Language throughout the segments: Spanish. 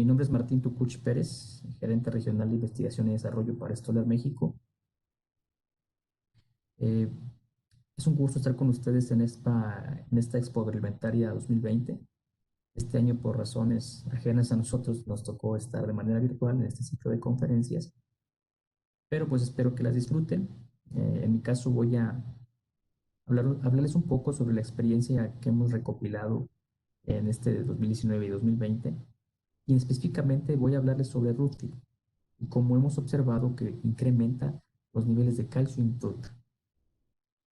Mi nombre es Martín Tucuch Pérez, gerente regional de investigación y desarrollo para Stoller México. Eh, es un gusto estar con ustedes en esta Expo Agroalimentaria 2020. Este año, por razones ajenas a nosotros, nos tocó estar de manera virtual en este ciclo de conferencias, pero pues espero que las disfruten. En mi caso voy a hablarles un poco sobre la experiencia que hemos recopilado en este 2019 y 2020, y específicamente voy a hablarles sobre Rootfeed y cómo hemos observado que incrementa los niveles de calcio en fruta.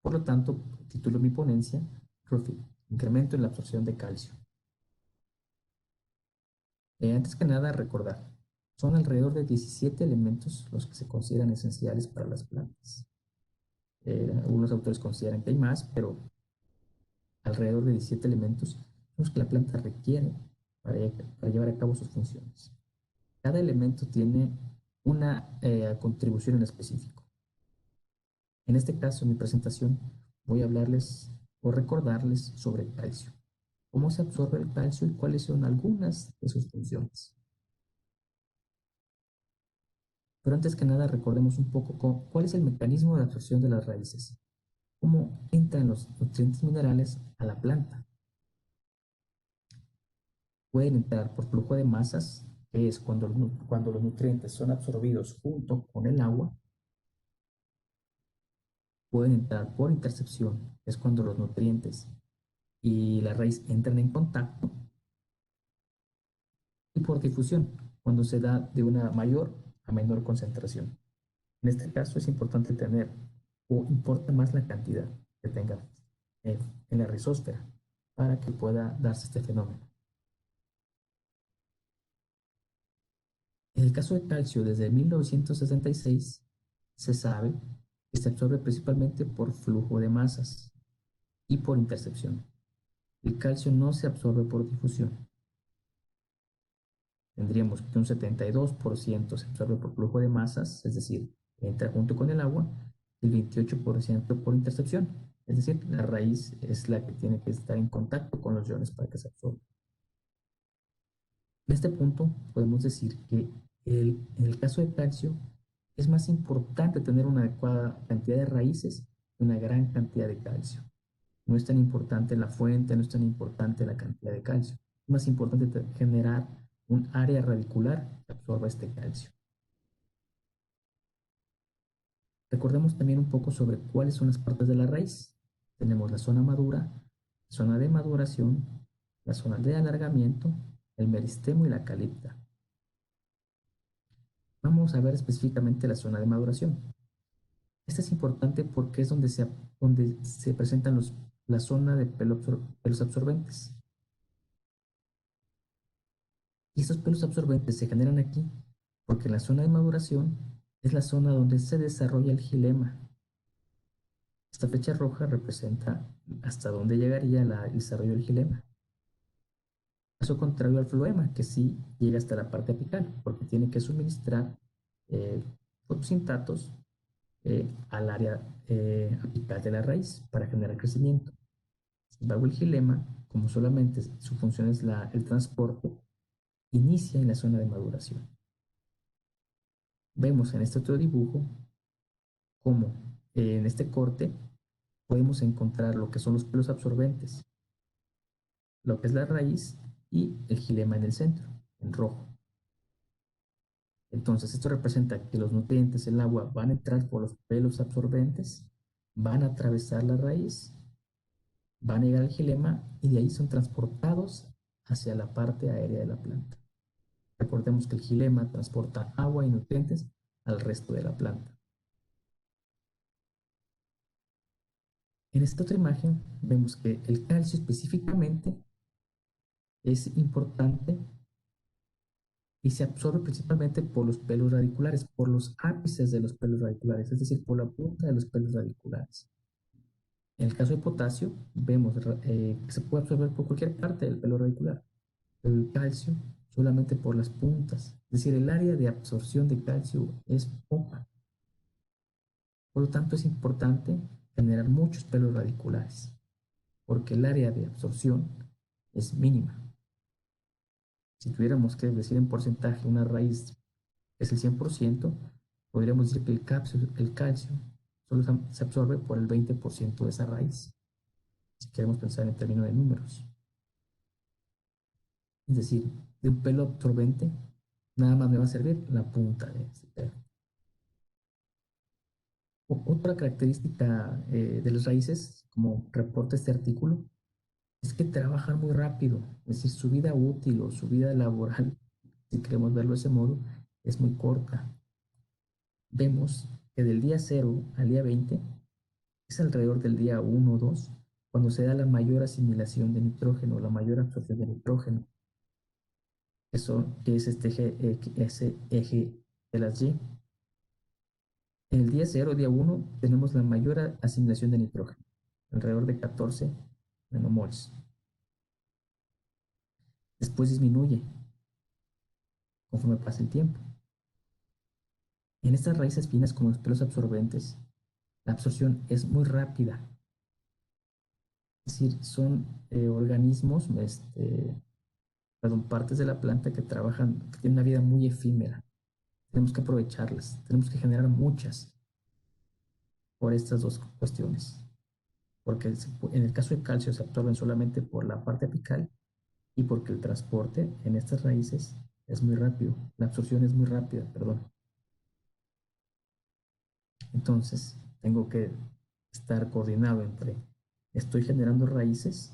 Por lo tanto, titulo mi ponencia Rootfeed, incremento en la absorción de calcio. Antes que nada, recordar, son alrededor de 17 elementos los que se consideran esenciales para las plantas. Algunos autores consideran que hay más, pero alrededor de 17 elementos son los que la planta requiere para llevar a cabo sus funciones. Cada elemento tiene una contribución en específico. En este caso, en mi presentación, voy a hablarles o recordarles sobre el calcio, cómo se absorbe el calcio y cuáles son algunas de sus funciones. Pero antes que nada, recordemos un poco cuál es el mecanismo de absorción de las raíces, cómo entran los nutrientes minerales a la planta. Pueden entrar por flujo de masas, que es cuando los nutrientes son absorbidos junto con el agua. Pueden entrar por intercepción, que es cuando los nutrientes y la raíz entran en contacto, y por difusión, cuando se da de una mayor a menor concentración. En este caso es importante tener, o importa más la cantidad que tenga en la rizósfera para que pueda darse este fenómeno. En el caso de calcio, desde 1966 se sabe que se absorbe principalmente por flujo de masas y por intercepción. El calcio no se absorbe por difusión. Tendríamos que un 72% se absorbe por flujo de masas, es decir, entra junto con el agua, y el 28% por intercepción, es decir, la raíz es la que tiene que estar en contacto con los iones para que se absorba. En este punto podemos decir que en el caso de calcio es más importante tener una adecuada cantidad de raíces y una gran cantidad de calcio. No es tan importante la fuente, no es tan importante la cantidad de calcio. Es más importante generar un área radicular que absorba este calcio. Recordemos también un poco sobre cuáles son las partes de la raíz. Tenemos la zona madura, zona de maduración, la zona de alargamiento, el meristemo y la calipta. Vamos a ver específicamente la zona de maduración. Esta es importante porque es donde se presentan la zona de pelos absorbentes. Y estos pelos absorbentes se generan aquí porque la zona de maduración es la zona donde se desarrolla el xilema. Esta flecha roja representa hasta dónde llegaría el desarrollo del xilema. Caso contrario al floema, que sí llega hasta la parte apical, porque tiene que suministrar fotosintatos al área apical de la raíz para generar crecimiento. Sin embargo, el xilema, como solamente su función es el transporte, inicia en la zona de maduración. Vemos en este otro dibujo cómo en este corte podemos encontrar lo que son los pelos absorbentes, lo que es la raíz y el xilema en el centro, en rojo. Entonces, esto representa que los nutrientes del agua van a entrar por los pelos absorbentes, van a atravesar la raíz, van a llegar al xilema y de ahí son transportados hacia la parte aérea de la planta. Recordemos que el xilema transporta agua y nutrientes al resto de la planta. En esta otra imagen vemos que el calcio específicamente es importante y se absorbe principalmente por los pelos radiculares, por los ápices de los pelos radiculares, es decir, por la punta de los pelos radiculares. En el caso de potasio, vemos que se puede absorber por cualquier parte del pelo radicular, pero el calcio solamente por las puntas, es decir, el área de absorción de calcio es poca. Por lo tanto, es importante generar muchos pelos radiculares, porque el área de absorción es mínima. Si tuviéramos que decir en porcentaje una raíz es el 100%, podríamos decir que el calcio solo se absorbe por el 20% de esa raíz, si queremos pensar en términos de números. Es decir, de un pelo absorbente, nada más me va a servir la punta de ese pelo. Otra característica de las raíces, como reporta este artículo, es que trabajan muy rápido. Es decir, su vida útil o su vida laboral, si queremos verlo de ese modo, es muy corta. Vemos que del día 0 al día 20 es alrededor del día 1 o 2 cuando se da la mayor asimilación de nitrógeno, la mayor absorción de nitrógeno. Que es ese eje de las Y. En el día 0, día 1, tenemos la mayor asimilación de nitrógeno, alrededor de 14 nanomoles. Después disminuye conforme pasa el tiempo. En estas raíces finas, como los pelos absorbentes, la absorción es muy rápida. Es decir, son organismos, perdón, partes de la planta que trabajan, que tienen una vida muy efímera. Tenemos que aprovecharlas, tenemos que generar muchas por estas dos cuestiones. Porque en el caso del calcio se absorben solamente por la parte apical y porque el transporte en estas raíces es muy rápido, la absorción es muy rápida, perdón. Entonces, tengo que estar coordinado entre, estoy generando raíces,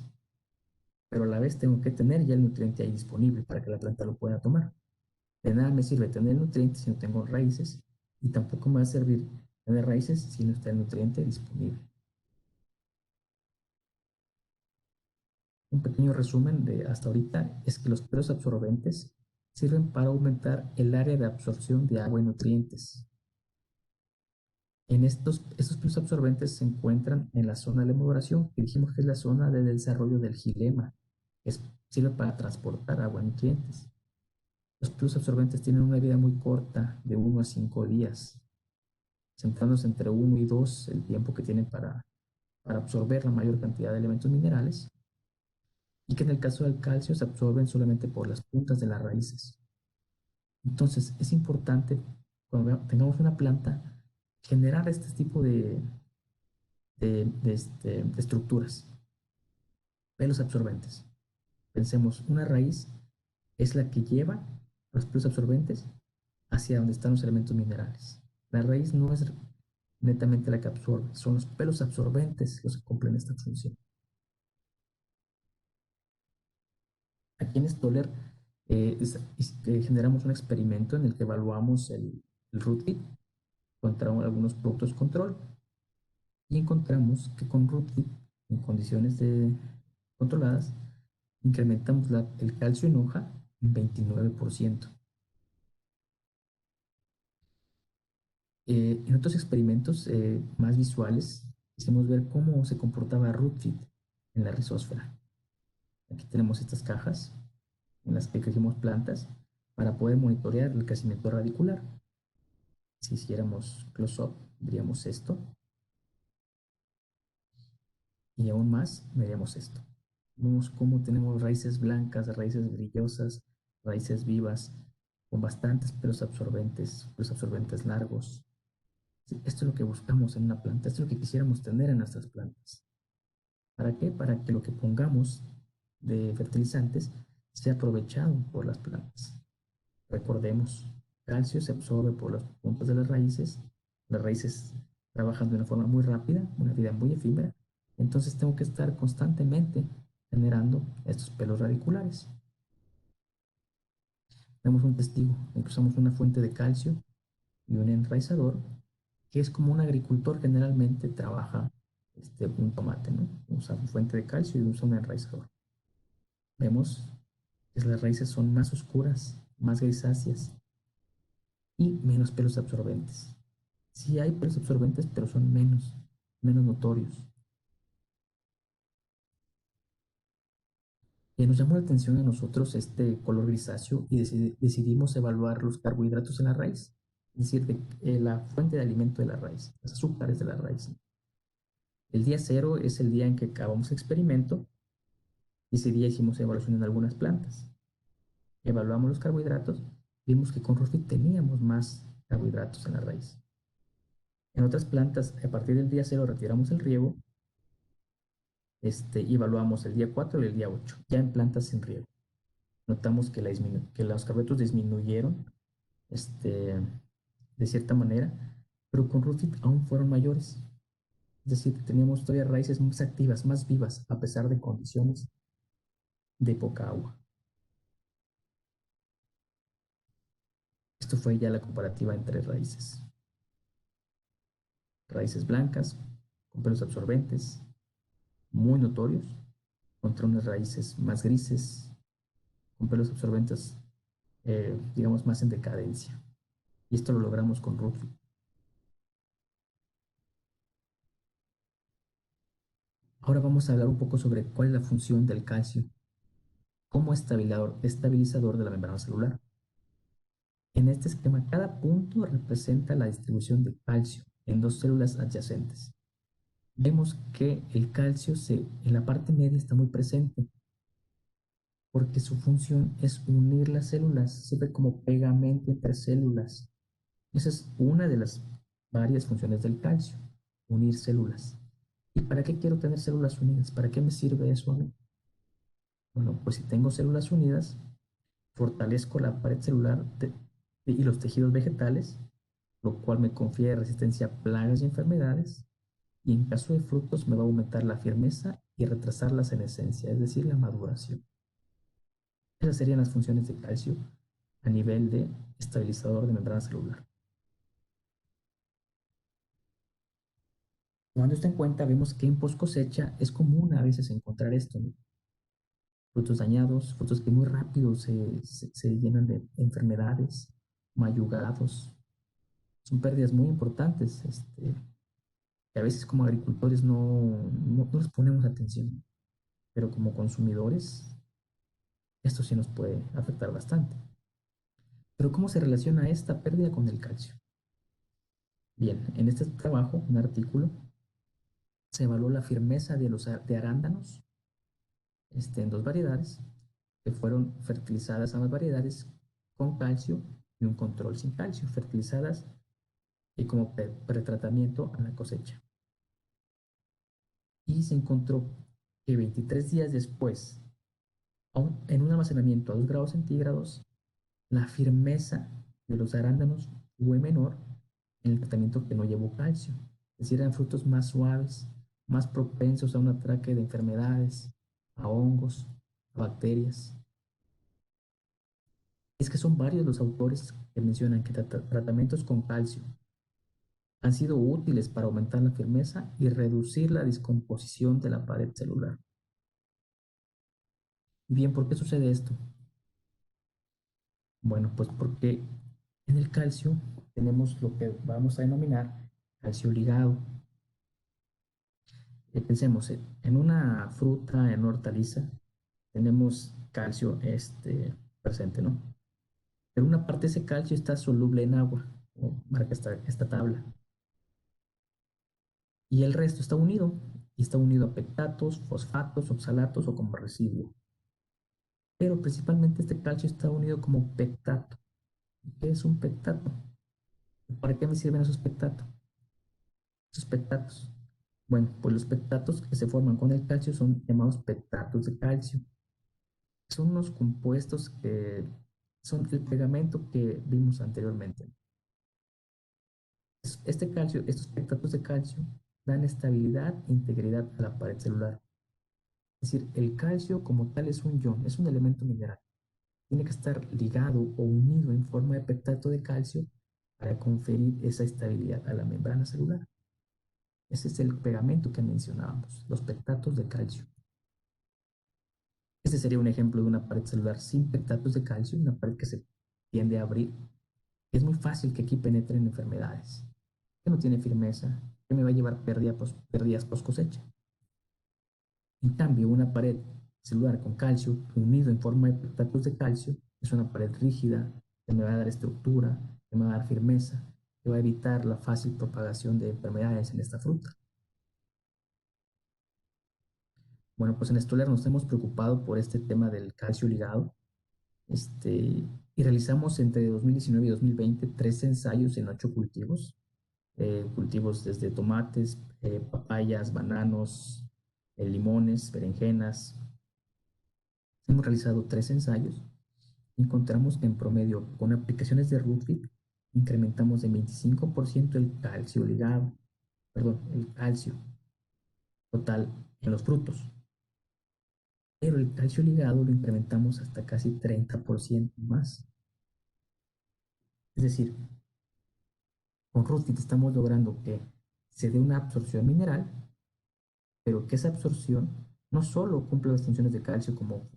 pero a la vez tengo que tener ya el nutriente ahí disponible para que la planta lo pueda tomar. De nada me sirve tener el nutriente si no tengo raíces, y tampoco me va a servir tener raíces si no está el nutriente disponible. Un pequeño resumen de hasta ahorita es que los pelos absorbentes sirven para aumentar el área de absorción de agua y nutrientes. Estos pelos absorbentes se encuentran en la zona de la maduración, que dijimos que es la zona de desarrollo del xilema, que sirve para transportar agua y nutrientes. Los pelos absorbentes tienen una vida muy corta, de 1 a 5 días, centrándose entre 1 y 2 el tiempo que tienen para absorber la mayor cantidad de elementos minerales, y que en el caso del calcio se absorben solamente por las puntas de las raíces. Entonces, es importante, cuando tengamos una planta, generar este tipo de estructuras, pelos absorbentes. Pensemos, una raíz es la que lleva los pelos absorbentes hacia donde están los elementos minerales. La raíz no es netamente la que absorbe, son los pelos absorbentes los que cumplen esta función. Aquí en Stoller generamos un experimento en el que evaluamos el rootkit contra algunos productos control y encontramos que con rootkit en condiciones controladas incrementamos el calcio en hoja en 29%. En otros experimentos más visuales quisimos ver cómo se comportaba rootkit en la rizósfera. Aquí tenemos estas cajas en las que crecimos plantas para poder monitorear el crecimiento radicular. Si hiciéramos close-up, veríamos esto. Y aún más, veríamos esto. Vemos cómo tenemos raíces blancas, raíces brillosas, raíces vivas, con bastantes pelos absorbentes largos. Esto es lo que buscamos en una planta, esto es lo que quisiéramos tener en nuestras plantas. ¿Para qué? Para que lo que pongamos de fertilizantes sea aprovechado por las plantas. Recordemos, calcio se absorbe por las puntas de las raíces trabajan de una forma muy rápida, una vida muy efímera, entonces tengo que estar constantemente generando estos pelos radiculares. Tenemos un testigo, usamos una fuente de calcio y un enraizador, que es como un agricultor generalmente trabaja un tomate, ¿no? Usa una fuente de calcio y usa un enraizador. Vemos que las raíces son más oscuras, más grisáceas y menos pelos absorbentes. Sí hay pelos absorbentes, pero son menos notorios. Nos llamó la atención a nosotros este color grisáceo y decidimos evaluar los carbohidratos en la raíz, es decir, la fuente de alimento de la raíz, los azúcares de la raíz. El día 0 es el día en que acabamos el experimento y ese día hicimos evaluación en algunas plantas. Evaluamos los carbohidratos, vimos que con Rufit teníamos más carbohidratos en la raíz. En otras plantas, a partir del día 0 retiramos el riego, y evaluamos el día 4 y el día 8, ya en plantas sin riego. Notamos que, que los carbohidratos disminuyeron de cierta manera, pero con Rufit aún fueron mayores. Es decir, teníamos todavía raíces más activas, más vivas, a pesar de condiciones de poca agua. Esto fue ya la comparativa entre raíces. Raíces blancas, con pelos absorbentes, muy notorios, contra unas raíces más grises, con pelos absorbentes, digamos, más en decadencia. Y esto lo logramos con Rufit. Ahora vamos a hablar un poco sobre cuál es la función del calcio como estabilizador de la membrana celular. En este esquema, cada punto representa la distribución de calcio en dos células adyacentes. Vemos que el calcio en la parte media está muy presente porque su función es unir las células, sirve como pegamento entre células. Esa es una de las varias funciones del calcio, unir células. ¿Y para qué quiero tener células unidas? ¿Para qué me sirve eso a mí? Bueno, pues si tengo células unidas, fortalezco la pared celular y los tejidos vegetales, lo cual me confiere resistencia a plagas y enfermedades, y en caso de frutos me va a aumentar la firmeza y retrasar la senescencia, es decir, la maduración. Esas serían las funciones de calcio a nivel de estabilizador de membrana celular. Tomando esto en cuenta, vemos que en post cosecha es común a veces encontrar esto, ¿no? Frutos dañados, frutos que muy rápido se llenan de enfermedades, mayugados. Son pérdidas muy importantes, que a veces como agricultores no les ponemos atención, pero como consumidores esto sí nos puede afectar bastante. Pero ¿cómo se relaciona esta pérdida con el calcio? Bien, en este trabajo, un artículo, se evaluó la firmeza de arándanos en dos variedades que fueron fertilizadas a ambas variedades con calcio y un control sin calcio, fertilizadas y como pretratamiento a la cosecha. Y se encontró que 23 días después, en un almacenamiento a 2 grados centígrados, la firmeza de los arándanos fue menor en el tratamiento que no llevó calcio. Es decir, eran frutos más suaves, más propensos a un atraque de enfermedades, a hongos, a bacterias. Es que son varios los autores que mencionan que tratamientos con calcio han sido útiles para aumentar la firmeza y reducir la descomposición de la pared celular. Y bien, ¿por qué sucede esto? Bueno, pues porque en el calcio tenemos lo que vamos a denominar calcio ligado. Pensemos, en una fruta, en una hortaliza, tenemos calcio presente, ¿no? Pero una parte de ese calcio está soluble en agua, como marca esta tabla. Y el resto está unido, y está unido a pectatos, fosfatos, oxalatos o como residuo. Pero principalmente este calcio está unido como pectato. ¿Qué es un pectato? ¿Para qué me sirven esos pectatos? Bueno, pues los pectatos que se forman con el calcio son llamados pectatos de calcio. Son unos compuestos que son el pegamento que vimos anteriormente. Este calcio, estos pectatos de calcio dan estabilidad e integridad a la pared celular. Es decir, el calcio como tal es un ion, es un elemento mineral. Tiene que estar ligado o unido en forma de pectato de calcio para conferir esa estabilidad a la membrana celular. Ese es el pegamento que mencionábamos, los pectatos de calcio. Este sería un ejemplo de una pared celular sin pectatos de calcio, una pared que se tiende a abrir. Es muy fácil que aquí penetren enfermedades, que no tiene firmeza, que me va a llevar pérdidas post cosecha. En cambio, una pared celular con calcio unido en forma de pectatos de calcio es una pared rígida que me va a dar estructura, que me va a dar firmeza, que va a evitar la fácil propagación de enfermedades en esta fruta. Bueno, pues en Stoller nos hemos preocupado por este tema del calcio ligado. Y realizamos entre 2019 y 2020 tres ensayos en 8 cultivos, cultivos desde tomates, papayas, bananos, limones, berenjenas. Hemos realizado tres ensayos y encontramos que en promedio con aplicaciones de Rootfit incrementamos en 25% el calcio ligado, perdón, el calcio total en los frutos. Pero el calcio ligado lo incrementamos hasta casi 30% más. Es decir, con Rootfit estamos logrando que se dé una absorción mineral, pero que esa absorción no solo cumple las funciones de calcio como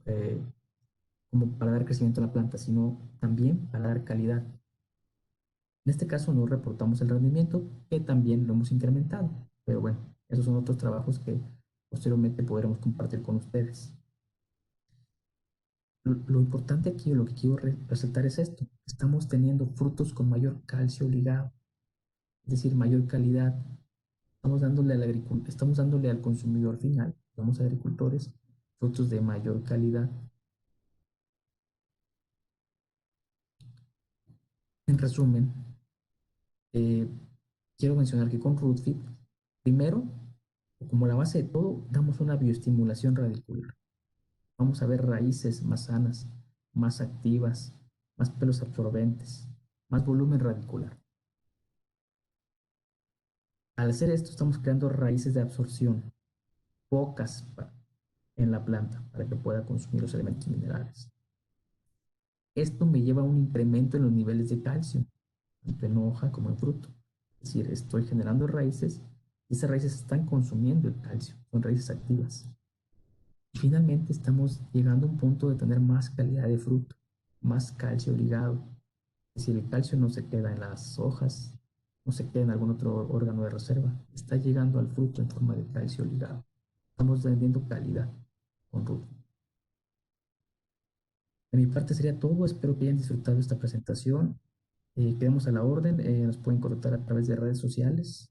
para dar crecimiento a la planta, sino también para dar calidad. En este caso no reportamos el rendimiento, que también lo hemos incrementado, pero bueno, esos son otros trabajos que posteriormente podremos compartir con ustedes. Lo importante aquí, o lo que quiero resaltar es esto: estamos teniendo frutos con mayor calcio ligado, es decir, mayor calidad. Estamos dándole al consumidor final, vamos a agricultores, frutos de mayor calidad. En resumen, eh, quiero mencionar que con Rootfit, primero, como la base de todo, damos una bioestimulación radicular. Vamos a ver raíces más sanas, más activas, más pelos absorbentes, más volumen radicular. Al hacer esto, estamos creando raíces de absorción, pocas en la planta, para que pueda consumir los elementos minerales. Esto me lleva a un incremento en los niveles de calcio, tanto en hoja como en fruto. Es decir, estoy generando raíces y esas raíces están consumiendo el calcio, son raíces activas. Y finalmente estamos llegando a un punto de tener más calidad de fruto, más calcio ligado. Es decir, el calcio no se queda en las hojas, no se queda en algún otro órgano de reserva, está llegando al fruto en forma de calcio ligado. Estamos vendiendo calidad con Ruth. De mi parte sería todo, espero que hayan disfrutado esta presentación. Quedamos a la orden, nos pueden contactar a través de redes sociales.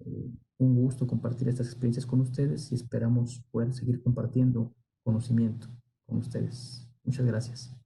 Un gusto compartir estas experiencias con ustedes y esperamos poder seguir compartiendo conocimiento con ustedes. Muchas gracias.